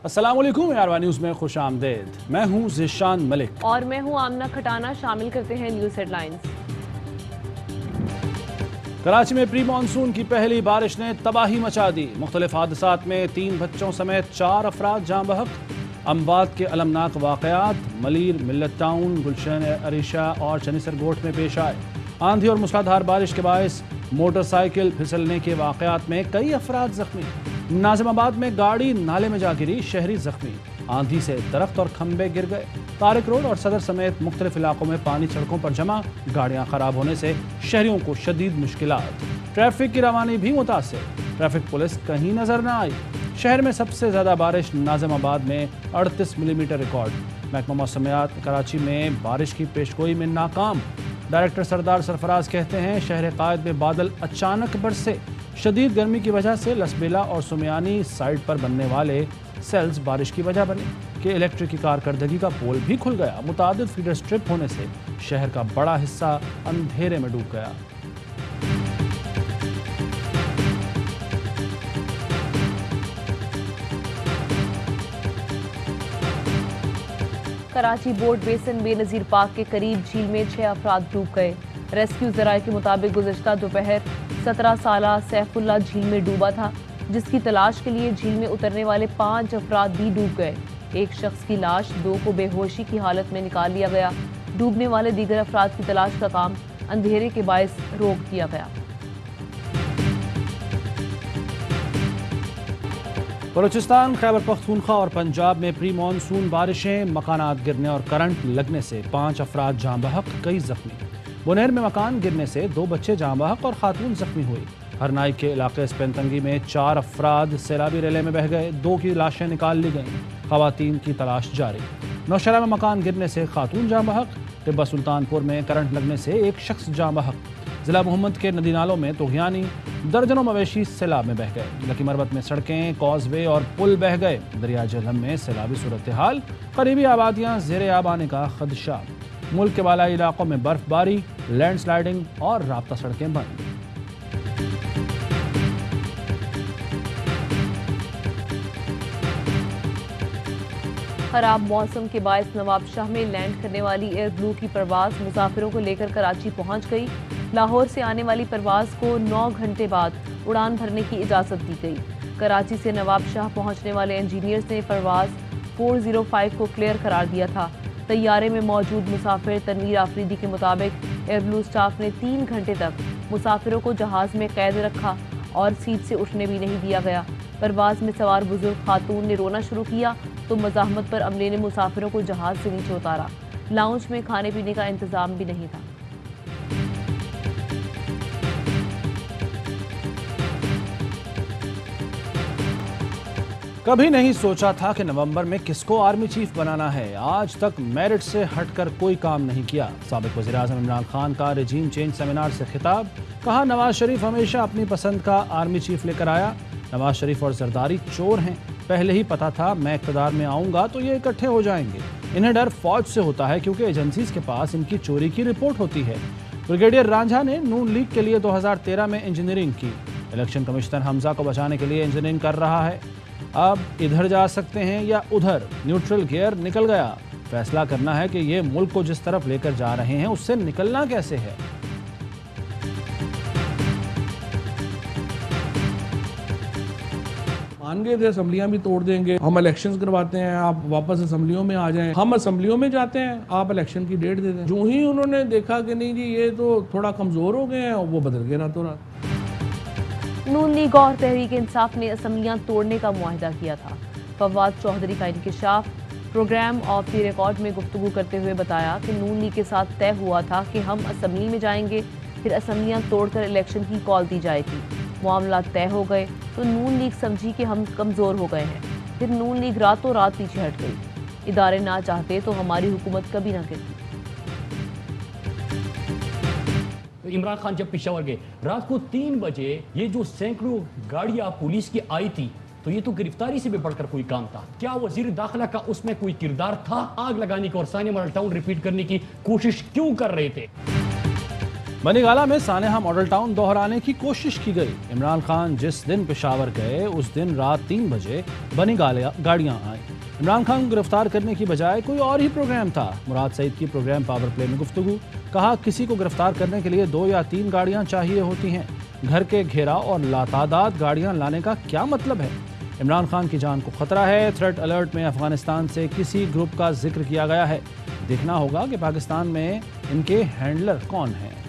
السلام علیکم AR1 news میں خوش آمدید. میں ہوں ذیشان ملک اور میں ہوں آمنہ کھٹانہ. شامل کرتے ہیں نیوز ہیڈ لائنز. کراچی میں پری مانسون کی پہلی بارش نے تباہی مچا دی. مختلف حادثات میں 3 بچوں سمیت 4 افراد جاں بحق. اموات کے المناک واقعات ملیر، ملت ٹاؤن، گلشن عریشہ اور چنیسر گوٹھ میں پیش آئے. آندھی اور موسلادھار بارش کے باعث موٹر سائیکل پھسلنے کے واقعات میں کئی افراد زخمی. ناظم آباد میں گاڑی نالے میں جا گری، شہری زخمی. آندھی سے درخت اور کھمبے گر گئے. طارق روڈ اور صدر سمیت مختلف علاقوں میں پانی سڑکوں پر جمع، گاڑیاں خراب ہونے سے شہریوں کو شدید مشکلات. ٹریفک کی روانی بھی متاثر، ٹریفک پولیس کہیں نظر نہ آئی. شہر میں سب سے زیادہ بارش ناظم آباد میں 38 ملی میٹر ریکارڈ. محکمہ موسمیات کراچی میں بارش کی پیشگوئی میں ناکام. ڈائریکٹر سردار سرفراز کہتے ہیں شہر قائد میں بادل اچانک برسے. شدید گرمی کی وجہ سے لسبیلا اور سمیانی سائٹ پر بننے والے سیلز بارش کی وجہ بنے کہ الیکٹرک کی کارکردگی کا پول بھی کھل گیا. متعدد فیڈر سٹرپ ہونے سے شہر کا بڑا حصہ اندھیرے میں ڈوب گیا. کراچی بورڈ بیسن بے نظیر پارک کے قریب جھیل میں 6 افراد ڈوب گئے. ریسکیو ذرائع کے مطابق گزشتہ دوپہر 17 سالہ سیف اللہ جھیل میں ڈوبا تھا، جس کی تلاش کے لیے جھیل میں اترنے والے 5 افراد بھی ڈوب گئے. ایک شخص کی لاش، 2 کو بے ہوشی کی حالت میں نکال لیا گیا. ڈوبنے والے دیگر افراد کی تلاش کا کام اندھیرے کے باعث روک دیا گیا. بلوچستان، خیبر پختونخوا اور پنجاب میں پری مانسون بارشیں، مکانات گرنے اور کرنٹ لگنے سے 5 افراد جاں بحق، کئی زخمی. بنیر میں مکان گرنے سے 2 بچے جاں بحق اور خاتون زخمی ہوئی. ہرنائی کے علاقے اسپینتنگی میں 4 افراد سیلابی ریلے میں بہہ گئے، 2 کی لاشیں نکال لی گئیں. خواتین کی تلاش جاری. نوشہرہ میں مکان گرنے سے خاتون جاں بحق. ٹبہ سلطان پور میں کرنٹ لگنے سے 1 شخص جاں بحق. ضلع محمد کے ندی نالوں میں طغیانی، درجنوں مویشی سیلاب میں بہہ گئے. لکی مربت میں سڑکیں، کاز وے اور پل بہہ گئے. دریا جہلم میں سیلابی صورتحال، قریبی آبادیاں زیر آب آنے کا خدشہ. ملک کے بالائی علاقوں میں برف باری، لینڈ سلائیڈنگ اور رابطہ سڑکیں بند. خراب موسم کے باعث نواب شاہ میں لینڈ کرنے والی ایئر بلو کی پرواز مسافروں کو لے کر کراچی پہنچ گئی. لاہور سے آنے والی پرواز کو 9 گھنٹے بعد اڑان بھرنے کی اجازت دی گئی. کراچی سے نواب شاہ پہنچنے والے انجینئرز نے پرواز 405 کو کلیئر قرار دیا تھا. طیارے میں موجود مسافر تنویر آفریدی کے مطابق ایئر بلو سٹاف نے 3 گھنٹے تک مسافروں کو جہاز میں قید رکھا اور سیٹ سے اٹھنے بھی نہیں دیا گیا. پرواز میں سوار بزرگ خاتون نے رونا شروع کیا تو مزاحمت پر عملے نے مسافروں کو جہاز سے نیچے اتارا. لاؤنج میں کھانے پینے کا انتظام بھی نہیں تھا. کبھی نہیں سوچا تھا کہ نومبر میں کس کو آرمی چیف بنانا ہے. آج تک میرٹ سے ہٹ کر کوئی کام نہیں کیا. سابق وزیر اعظم عمران خان کا رجیم چینج سیمینار سے خطاب. کہا نواز شریف ہمیشہ اپنی پسند کا آرمی چیف لے کر آیا. نواز شریف اور زرداری چور ہیں. پہلے ہی پتا تھا میں اقتدار میں آؤں گا تو یہ اکٹھے ہو جائیں گے. انہیں ڈر فوج سے ہوتا ہے کیونکہ ایجنسیز کے پاس ان کی چوری کی رپورٹ ہوتی ہے. بریگیڈیئر رانجھا نے نون لیگ کے لیے 2013 میں انجینئرنگ کی. الیکشن کمشنر حمزہ کو بچانے کے لیے انجینئرنگ کر رہا ہے. اب ادھر جا سکتے ہیں یا ادھر. نیوٹرل گیئر نکل گیا. فیصلہ کرنا ہے کہ یہ ملک کو جس طرف لے کر جا رہے ہیں اس سے نکلنا کیسے ہے. مان گئے تھے اسمبلیاں بھی توڑ دیں گے، ہم الیکشنز کرواتے ہیں، آپ واپس اسمبلیوں میں آ جائیں. ہم اسمبلیوں میں جاتے ہیں، آپ الیکشن کی ڈیٹ دے دیں. جو ہی انہوں نے دیکھا کہ نہیں جی یہ تو تھوڑا کمزور ہو گئے ہیں، وہ بدل گئے راتوں رات. نون لیگ اور تحریک انصاف نے اسمبلیاں توڑنے کا معاہدہ کیا تھا. فواد چوہدری کا انکشاف. پروگرام آف دی ریکارڈ میں گفتگو کرتے ہوئے بتایا کہ نون لیگ کے ساتھ طے ہوا تھا کہ ہم اسمبلی میں جائیں گے، پھر اسمبلیاں توڑ کر الیکشن کی کال دی جائے گی. معاملات طے ہو گئے تو نون لیگ سمجھی کہ ہم کمزور ہو گئے ہیں. پھر نون لیگ راتوں رات پیچھے ہٹ گئی. ادارے نہ چاہتے تو ہماری حکومت کبھی نہ کرتی. عمران خان جب پشاور گئے رات کو 3 بجے یہ جو سینکڑوں گاڑیاں پولیس کی آئی تھی تو یہ تو گرفتاری سے بھی بڑھ کر کوئی کام تھا. کیا وزیر داخلہ کا اس میں کوئی کردار تھا؟ آگ لگانے کی اور ثانیہ ماڈل ٹاؤن ریپیٹ کرنے کی کوشش کیوں کر رہے تھے؟ بنی گالہ میں سانحہ ماڈل ٹاؤن دہرانے کی کوشش کی گئی. عمران خان جس دن پشاور گئے اس دن رات 3 بجے بنی گاڑیاں آئیں. इमरान खान को गिरफ्तार करने की बजाय कोई और ही प्रोग्राम था। मुराद सईद की प्रोग्राम पावर प्ले में गुफ्तगू, कहा किसी को गिरफ्तार करने के लिए 2 या 3 गाड़ियां चाहिए होती हैं, घर के घेरा और लातादाद गाड़ियां लाने का क्या मतलब है। इमरान खान की जान को खतरा है। थ्रेट अलर्ट में अफगानिस्तान से किसी ग्रुप का जिक्र किया गया है। देखना होगा कि पाकिस्तान में इनके हैंडलर कौन हैं।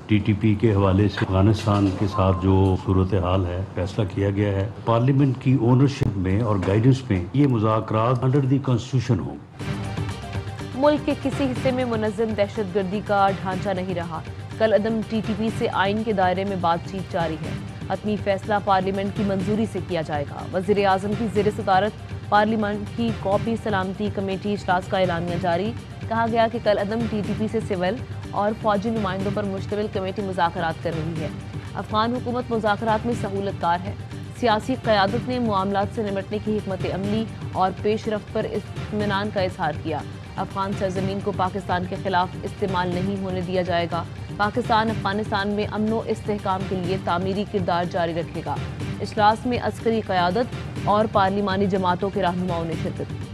टीटीपी के हवाले से अफगानिस्तान के साथ जो सूरत हाल है, फैसला किया गया है पार्लियामेंट की ओनरशिप में और गाइडेंस में ये मुज़ाकरात अंडर दी कॉन्स्टिट्यूशन हो। मुल्क के किसी हिस्से में मुनज़्ज़म दहशतगर्दी का ढांचा नहीं रहा। कल अदम टीटीपी से आइन के दायरे में बातचीत जारी है। हतमी फैसला पार्लियामेंट की मंजूरी से किया जाएगा। वज़ीर आज़म की ज़ेर सदारत पार्लियामेंट की कौमी सलामती कमेटी इजलास का एलानिया जारी। कहा गया कि कल अदम टीटीपी से सिविल और फौजी नुमाइंदों पर मुश्तमिल कमेटी मुज़ाकरात कर रही है। अफगान हुकूमत मुज़ाकरात में सहूलतकार है। सियासी क़यादत ने मामलात से निपटने की हिकमत अमली और पेशरफ्त पर इत्मीनान का इजहार किया। अफगान सरजमीन को पाकिस्तान के खिलाफ इस्तेमाल नहीं होने दिया जाएगा। पाकिस्तान अफगानिस्तान में अमन व इस्तेहकाम के लिए तामीरी किरदार जारी रखेगा। इजलास में अस्करी क़यादत और पार्लिमानी जमातों के रहनुमाओं ने शिरकत की।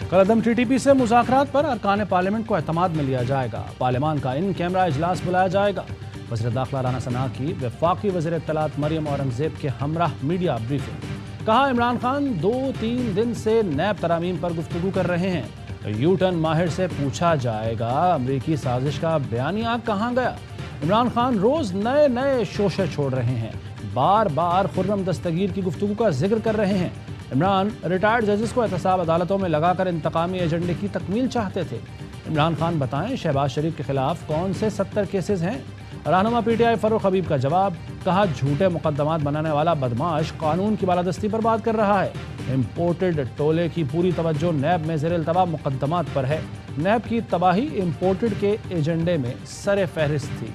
कल अदम टीटीपी से मुज़ाकरात पर अरकान पार्लियामेंट को एतमाद में लिया जाएगा। पार्लियामान का इन कैमरा इजलास बुलाया जाएगा। वज़ीर दाखिला राना सना की वफाकी वज़ीर इत्तलात मरियम औरंगज़ेब के हमराह मीडिया ब्रीफिंग। कहा इमरान खान 2-3 दिन से नैब तरामीम पर गुफ्तगू कर रहे हैं। यू टर्न माहिर से पूछा जाएगा अमरीकी साजिश का बयानिया कहाँ गया। इमरान खान रोज़ नए नए शोशे छोड़ रहे हैं। बार बार खुर्रम दस्तगीर की गुफ्तगू का जिक्र कर रहे हैं। इमरान रिटायर्ड जजेस को एहतसाब अदालतों में लगाकर इंतकामी एजेंडे की तकमील चाहते थे। इमरान खान बताएं शहबाज शरीफ के खिलाफ कौन से 70 केसेस हैं। रहनुमा पीटीआई फरूख हबीब का जवाब। कहा झूठे मुकदमात बनाने वाला बदमाश कानून की बालादस्ती पर बात कर रहा है। इम्पोर्टेड टोले की पूरी तवज्जो नैब में ज़ेर इल्तवा मुकदमात पर है। नैब की तबाही इम्पोर्टेड के एजेंडे में सरे फहरिस्त थी।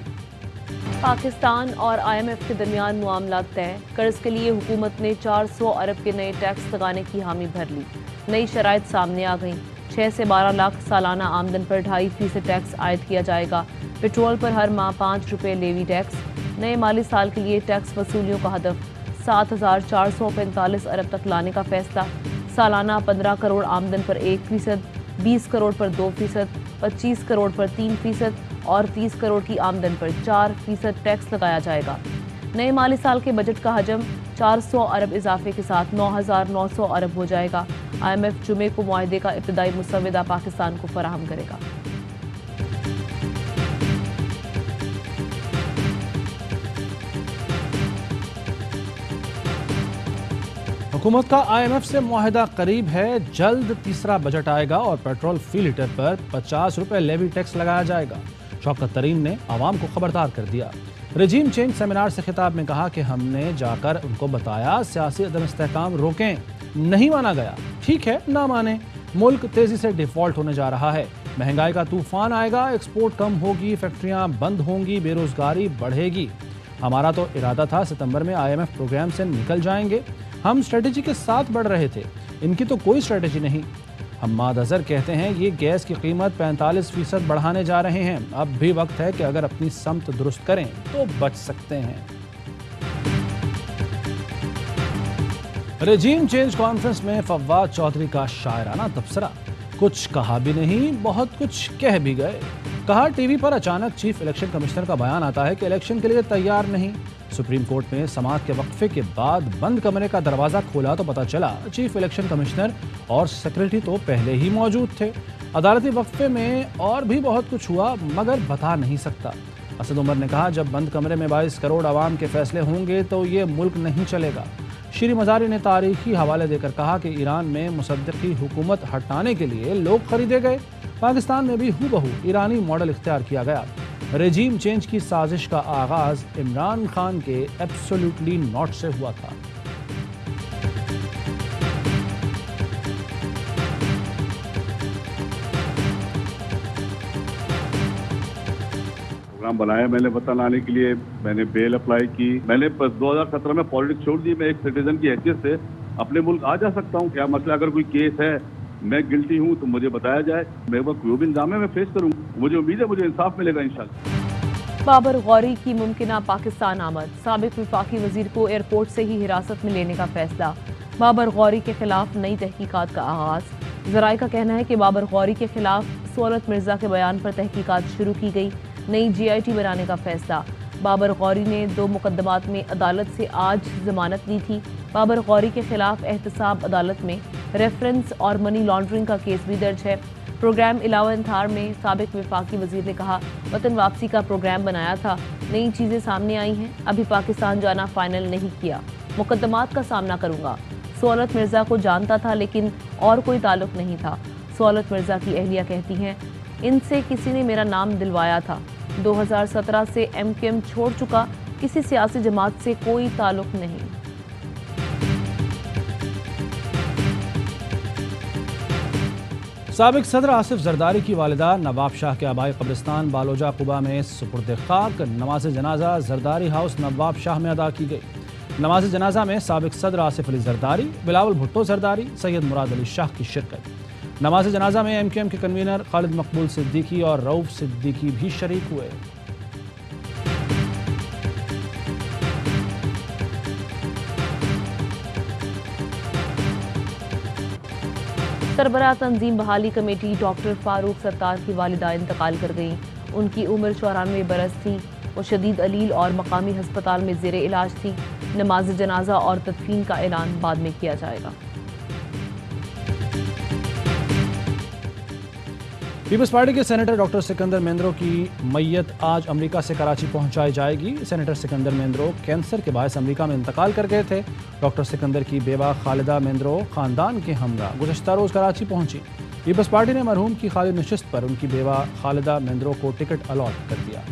पाकिस्तान और IMF के दरमियान मामला तय। कर्ज के लिए हुकूमत ने 400 अरब के नए टैक्स लगाने की हामी भर ली। नई शराइत सामने आ गईं। 6 से 12 लाख सालाना आमदन पर 2.5% टैक्स आयद किया जाएगा। पेट्रोल पर हर माह 5 रुपये लेवी टैक्स। नए माली साल के लिए टैक्स वसूलियों का हदफ 7,445 अरब तक लाने का फैसला। सालाना 15 करोड़ आमदन पर 1%, 20 करोड़ पर 2%, 25 करोड़ पर 3% और 30 करोड़ की आमदन पर 4% टैक्स लगाया जाएगा। नए माली साल के बजट का हजम 400 अरब इजाफे के साथ 9,900 अरब हो जाएगा। IMF जुमे को मुआहदे का इब्तदाई मुसव्वदा पाकिस्तान को फराहम करेगा। हुकूमत का IMF से मुआहदा करीब है। जल्द तीसरा बजट आएगा और पेट्रोल फी लीटर पर 50 रुपये लेवी टैक्स लगाया जाएगा। शौकत तरीन ने आवाम को खबरदार कर दिया। रजीम चेंज सेमिनार से खिताब में कहा कि हमने जाकर उनको बताया सियासी अदम इस्तेहकाम रोकें, नहीं माना गया। ठीक है, ना माने। मुल्क तेजी से डिफॉल्ट होने जा रहा है। महंगाई का तूफान आएगा, एक्सपोर्ट कम होगी, फैक्ट्रियां बंद होंगी, बेरोजगारी बढ़ेगी। हमारा तो इरादा था सितंबर में IMF प्रोग्राम से निकल जाएंगे। हम स्ट्रेटेजी के साथ बढ़ रहे थे। इनकी तो कोई स्ट्रेटेजी नहीं। हम्माद अजहर कहते हैं ये गैस की कीमत 45% बढ़ाने जा रहे हैं। अब भी वक्त है कि अगर अपनी समत दुरुस्त करें तो बच सकते हैं। रजीम चेंज कॉन्फ्रेंस में फवाद चौधरी का शायराना तबसरा। कुछ कहा भी नहीं, बहुत कुछ कह भी गए। कहा टीवी पर अचानक चीफ इलेक्शन कमिश्नर का बयान आता है कि इलेक्शन के लिए तैयार नहीं। सुप्रीम कोर्ट में समाअत के वक्फे के बाद बंद कमरे का दरवाजा खोला तो पता चला चीफ इलेक्शन कमिश्नर और सेक्रेटरी तो पहले ही मौजूद थे। अदालती वक्फे में और भी बहुत कुछ हुआ मगर बता नहीं सकता। असद उमर ने कहा जब बंद कमरे में 22 करोड़ आवाम के फैसले होंगे तो ये मुल्क नहीं चलेगा। श्री मजारी ने तारीखी हवाले देकर कहा कि ईरान में मुसद्दिकी हुकूमत हटाने के लिए लोग खरीदे गए। पाकिस्तान में भी हूबहू ईरानी मॉडल इख्तियार किया गया। रेजीम चेंज की साजिश का आगाज इमरान खान के एब्सोल्युटली नॉट से हुआ था। प्रोग्राम बनाया मैंने वतन आने के लिए, मैंने बेल अप्लाई की। मैंने 2017 में पॉलिटिक्स छोड़ दी। मैं एक सिटीजन की हैसियत से अपने मुल्क आ जा सकता हूँ। क्या मसला, अगर कोई केस है मैं गिल्टी हूँ तो मुझे बताया जाए, मेरे पास कोई भी इंजाम है मैं फेस करूँ, मुझे उम्मीद है मुझे इंसाफ मिलेगा इंशाल्लाह। बाबर गौरी की मुमकिना पाकिस्तान आमद, साबिक वफाकी वजीर को एयरपोर्ट से ही हिरासत में लेने का फैसला। बाबर गौरी के खिलाफ नई तहकीकात का आगाज। ज़राए का कहना है कि बाबर गौरी के खिलाफ सोलत मिर्जा के बयान पर तहकीकात शुरू की गई। नई GIT बनाने का फैसला। बाबर गौरी ने 2 मुकदमात में अदालत से आज जमानत ली थी। बाबर गौरी के खिलाफ एहतसाब अदालत में रेफरेंस और मनी लॉन्ड्रिंग का केस भी दर्ज है। प्रोग्राम 11 थार में साबिक वफाकी वजीर ने कहा, वतन वापसी का प्रोग्राम बनाया था, नई चीज़ें सामने आई हैं, अभी पाकिस्तान जाना फाइनल नहीं किया, मुकदमात का सामना करूंगा। सोलत मिर्ज़ा को जानता था लेकिन और कोई ताल्लुक नहीं था। सोलत मिर्ज़ा की अहलिया कहती हैं, इनसे किसी ने मेरा नाम दिलवाया था। 2017 से MQM छोड़ चुका, किसी सियासी जमात से कोई ताल्लुक नहीं। साबिक सदर आसिफ जरदारी की वालिदा नवाब शाह के आबाई कब्रिस्तान बालोजा कुबा में सुपुर्द खाक। नमाज जनाजा जरदारी हाउस नवाब शाह में अदा की गई। नमाज जनाजा में साबिक सदर आसिफ अली जरदारी, बिलावल भुट्टो जरदारी, सैयद मुराद अली शाह की शिरकत। नमाज जनाजा में MQM के कन्वीनर खालिद मकबूल सिद्दीकी और रऊफ सिद्दीकी भी शरीक हुए। सरबराह तंजीम बहाली कमेटी डॉक्टर फारूक सत्तार की वालिदा इंतकाल कर गईं। उनकी उम्र 94 बरस थी। वो शदीद अलील और मकामी हस्पताल में ज़ेरे इलाज थी। नमाज जनाजा और तदफीन का ऐलान बाद में किया जाएगा। पीपल्स पार्टी के सेनेटर डॉक्टर सिकंदर मेंद्रो की मैयत आज अमेरिका से कराची पहुंचाई जाएगी। सेनेटर सिकंदर मेंद्रो कैंसर के बायस अमेरिका में इंतकाल कर गए थे। डॉक्टर सिकंदर की बेवा खालिदा मेंद्रो खानदान के हमरा गुज़श्ता रोज़ कराची पहुंची। पीपल्स पार्टी ने मरहूम की खाली नशिस्त पर उनकी बेवा खालिदा मेंद्रो को टिकट अलॉट कर दिया।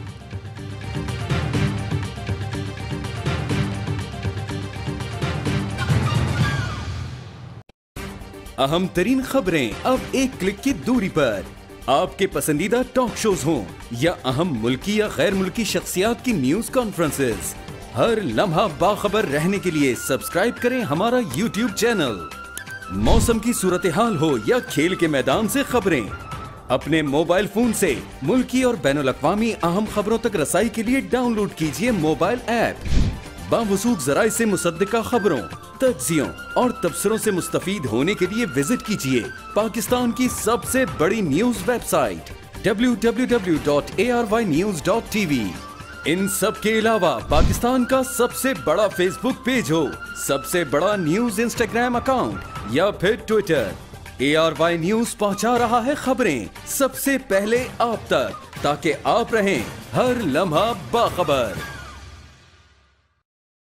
अहम तरीन खबरें अब एक क्लिक की दूरी पर। आपके पसंदीदा टॉक शोज हों या अहम मुल्की या गैर मुल्की शख्सियात की न्यूज कॉन्फ्रेंसेस, हर लम्हा बाखबर रहने के लिए सब्सक्राइब करें हमारा YouTube चैनल। मौसम की सूरत हाल हो या खेल के मैदान से खबरें, अपने मोबाइल फोन से मुल्की और बैनुल अक़वामी अहम खबरों तक रसाई के लिए डाउनलोड कीजिए मोबाइल ऐप। बावसूख ज़राए से मुसद्दिका खबरों, तज्ज़ियों और तबसरों से मुस्तफीद होने के लिए विजिट कीजिए पाकिस्तान की सबसे बड़ी न्यूज वेबसाइट www.arYnews.tv। इन सब के अलावा पाकिस्तान का सबसे बड़ा फेसबुक पेज हो, सबसे बड़ा न्यूज इंस्टाग्राम अकाउंट या फिर ट्विटर, ARY न्यूज पहुंचा रहा है खबरें सबसे पहले आप तक, ताकि आप रहें हर लम्हा बाखबर।